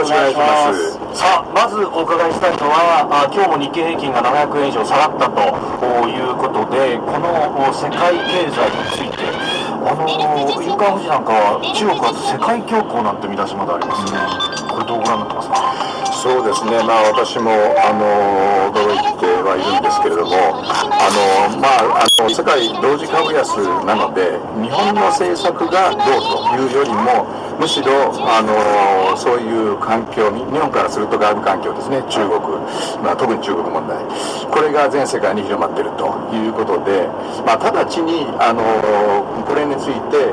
ろしくお願いします。さあ、まずお伺いしたいのは、今日も日経平均が700円以上下がったということで、この世界経済について、夕刊フジなんかは中国は世界恐慌なんて見出しまでありますね。これどうご覧になってますか？そうですね、私も驚いてはいるんですけれども、世界同時株安なので、日本の政策がどうというよりも、むしろそういう環境に、日本からすると外部環境ですね、中国、特に中国問題、これが全世界に広まっているということで、直ちにこれについて